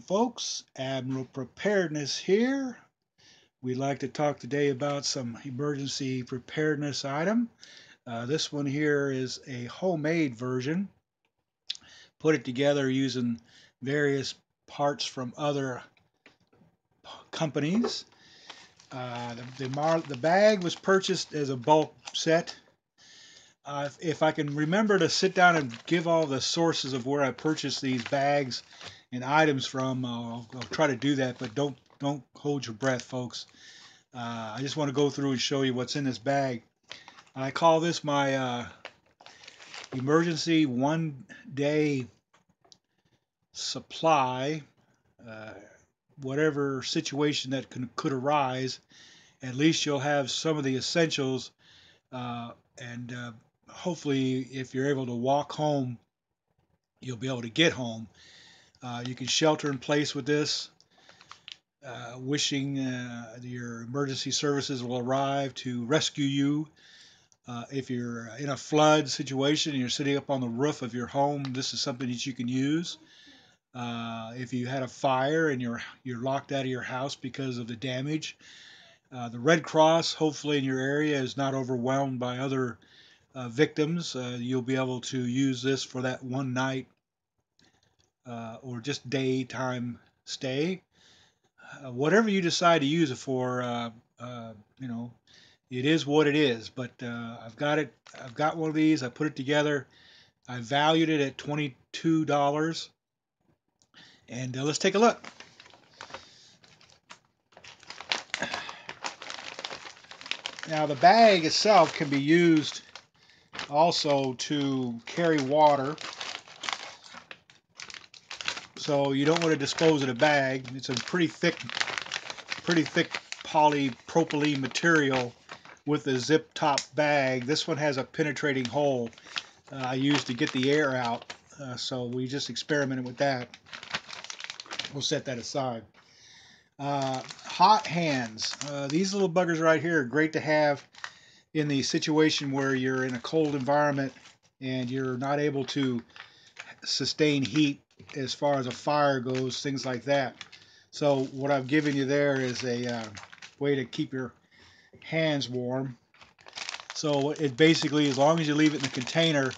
folks, Admiral Preparedness here. We'd like to talk today about some emergency preparedness item. This one here is a homemade version. Put it together using various parts from other companies. The bag was purchased as a bulk set. If I can remember to sit down and give all the sources of where I purchased these bags and items from, I'll try to do that, but don't hold your breath, folks. I just want to go through and show you what's in this bag. I call this my emergency one-day supply. Whatever situation that could arise, at least you'll have some of the essentials, and hopefully if you're able to walk home, you'll be able to get home. You can shelter in place with this, wishing your emergency services will arrive to rescue you. If you're in a flood situation and you're sitting up on the roof of your home, this is something that you can use. If you had a fire and you're locked out of your house because of the damage, the Red Cross, hopefully in your area, is not overwhelmed by other victims. You'll be able to use this for that one night or just daytime stay. Whatever you decide to use it for, it is what it is. But I've got one of these. I put it together. I valued it at $22. And let's take a look. Now the bag itself can be used also to carry water. So you don't want to dispose of the bag. It's a pretty thick polypropylene material with a zip top bag. This one has a penetrating hole I used to get the air out. So we just experimented with that. We'll set that aside. Hot hands. These little buggers right here are great to have in the situation where you're in a cold environment and you're not able to sustain heat as far as a fire goes, things like that. So what I've given you there is a way to keep your hands warm. So it basically, as long as you leave it in the container,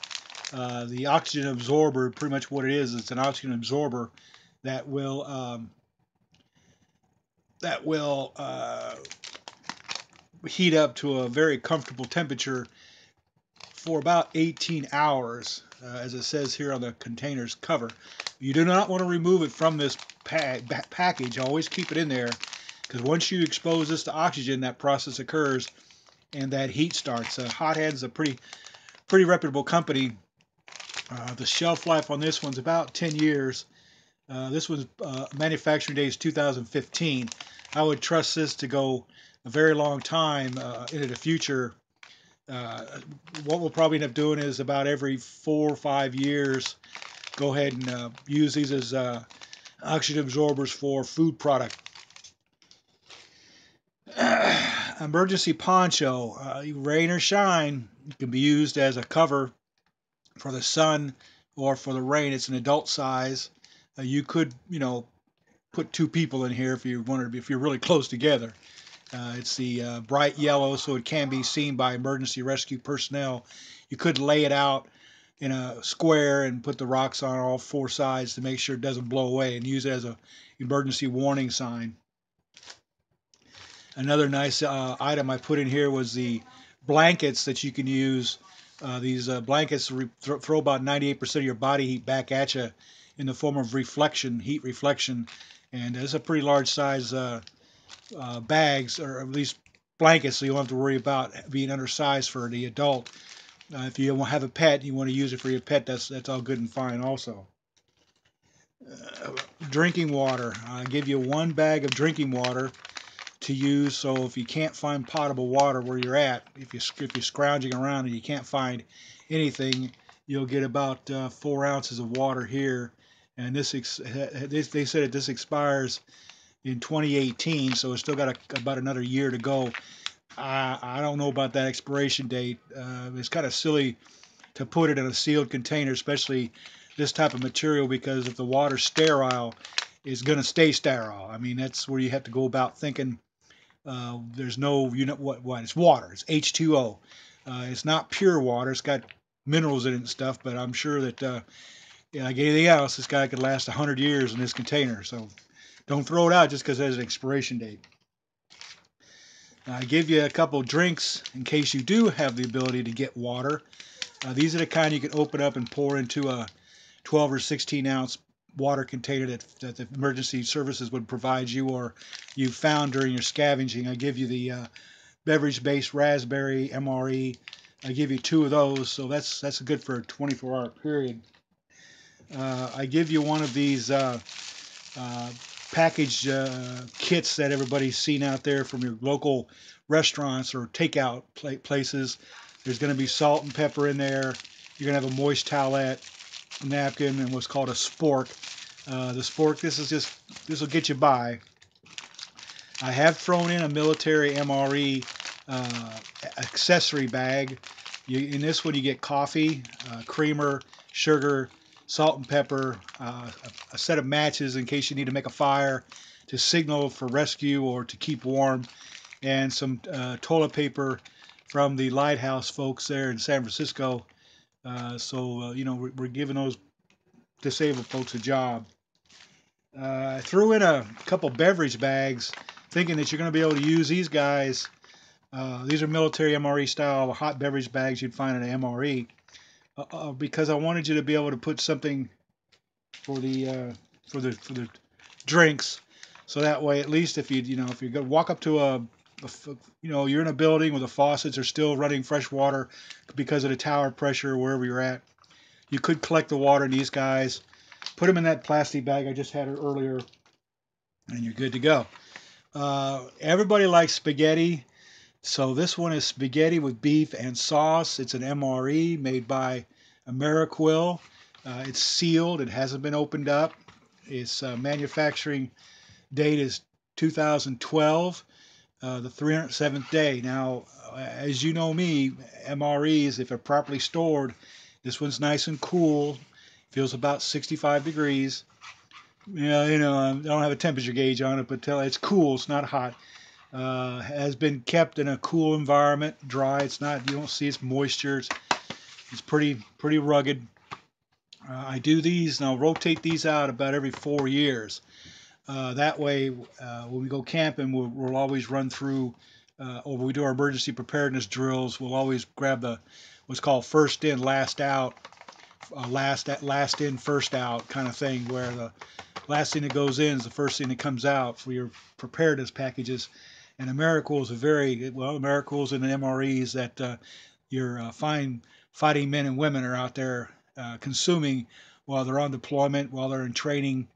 the oxygen absorber, pretty much what it is, it's an oxygen absorber that will heat up to a very comfortable temperature for about 18 hours, as it says here on the container's cover. You do not want to remove it from this package. Always keep it in there, because once you expose this to oxygen, that process occurs and that heat starts. Hot Hands is a pretty reputable company. The shelf life on this one's about 10 years. This one's manufacturing date is 2015. I would trust this to go a very long time into the future. What we'll probably end up doing is about every 4 or 5 years, go ahead and use these as oxygen absorbers for food product. Emergency poncho, rain or shine, it can be used as a cover for the sun or for the rain. It's an adult size. You could, put 2 people in here if you wanted to be, if you're really close together. It's the bright yellow, so it can be seen by emergency rescue personnel. You could lay it out in a square and put the rocks on all 4 sides to make sure it doesn't blow away, and use it as a emergency warning sign. Another nice item I put in here was the blankets that you can use. These blankets throw about 98% of your body heat back at you in the form of heat reflection, and it's a pretty large size bags, or at least blankets, so you don't have to worry about being undersized for the adult. If you have a pet, you want to use it for your pet, that's all good and fine also. Drinking water. I give you 1 bag of drinking water to use, so if you can't find potable water where you're at, if you're scrounging around and you can't find anything, you'll get about 4 ounces of water here. And they said that this expires in 2018, so it's still got about another year to go. I don't know about that expiration date. It's kind of silly to put it in a sealed container, especially this type of material, because if the water's sterile, is going to stay sterile. I mean, that's where you have to go about thinking. There's no, you know what? It's water. It's H2O. It's not pure water. It's got minerals in it and stuff. But I'm sure that yeah, like anything else, this guy could last 100 years in this container. So don't throw it out just because it has an expiration date. I give you a couple drinks in case you do have the ability to get water. These are the kind you can open up and pour into a 12 or 16 ounce water container that the emergency services would provide you, or you found during your scavenging. I give you the beverage-based raspberry MRE. I give you 2 of those, so that's good for a 24-hour period. I give you one of these uh, packaged kits that everybody's seen out there from your local restaurants or takeout places. There's going to be salt and pepper in there. You're going to have a moist towelette, a napkin, and what's called a spork. The spork, this will get you by. I have thrown in a military MRE accessory bag. In this one, you get coffee, creamer, sugar, salt and pepper, a set of matches in case you need to make a fire, to signal for rescue or to keep warm, and some toilet paper from the Lighthouse folks there in San Francisco. You know, we're giving those disabled folks a job. I threw in a couple beverage bags, thinking that you're going to be able to use these guys. These are military MRE style hot beverage bags you'd find at an MRE, because I wanted you to be able to put something for the drinks, so that way at least if if you go walk up to you're in a building where the faucets are still running fresh water because of the tower pressure wherever you're at, you could collect the water in these guys, put them in that plastic bag I just had earlier, and you're good to go. Everybody likes spaghetti. So this one is spaghetti with beef and sauce. It's an MRE made by Ameriquil. It's sealed. It hasn't been opened up. Its manufacturing date is 2012, the 307th day. Now, as you know me, MREs, if they're properly stored, this one's nice and cool. Feels about 65 degrees. Yeah, I don't have a temperature gauge on it, but it's cool. It's not hot. Has been kept in a cool environment, dry. It's not, you don't see its moisture. It's pretty rugged. I do these, and I'll rotate these out about every 4 years. That way, when we go camping, we'll always run through, or when we do our emergency preparedness drills, we'll always grab the what's called first in, last out, last in, first out kind of thing, where the last thing that goes in is the first thing that comes out for your preparedness packages. And Ameriquil is Ameriquils and MREs that your fine fighting men and women are out there consuming while they're on deployment, while they're in training,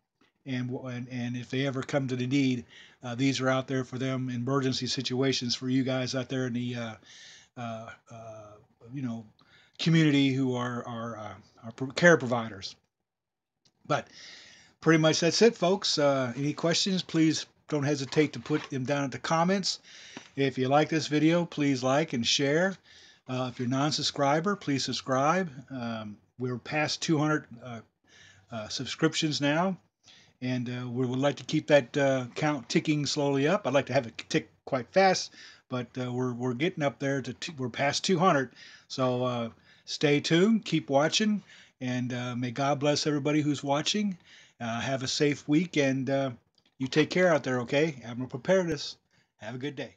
and if they ever come to the need, these are out there for them in emergency situations for you guys out there in the uh, uh, you know community who are care providers. But pretty much that's it, folks. Any questions, please don't hesitate to put them down in the comments. If you like this video, please like and share. If you're a non-subscriber, please subscribe. We're past 200 subscriptions now, and we would like to keep that count ticking slowly up. I'd like to have it tick quite fast, but we're getting up there we're past 200. So stay tuned, keep watching, and may God bless everybody who's watching. Have a safe week, and you take care out there, okay? Admiral Preparedness. Have a good day.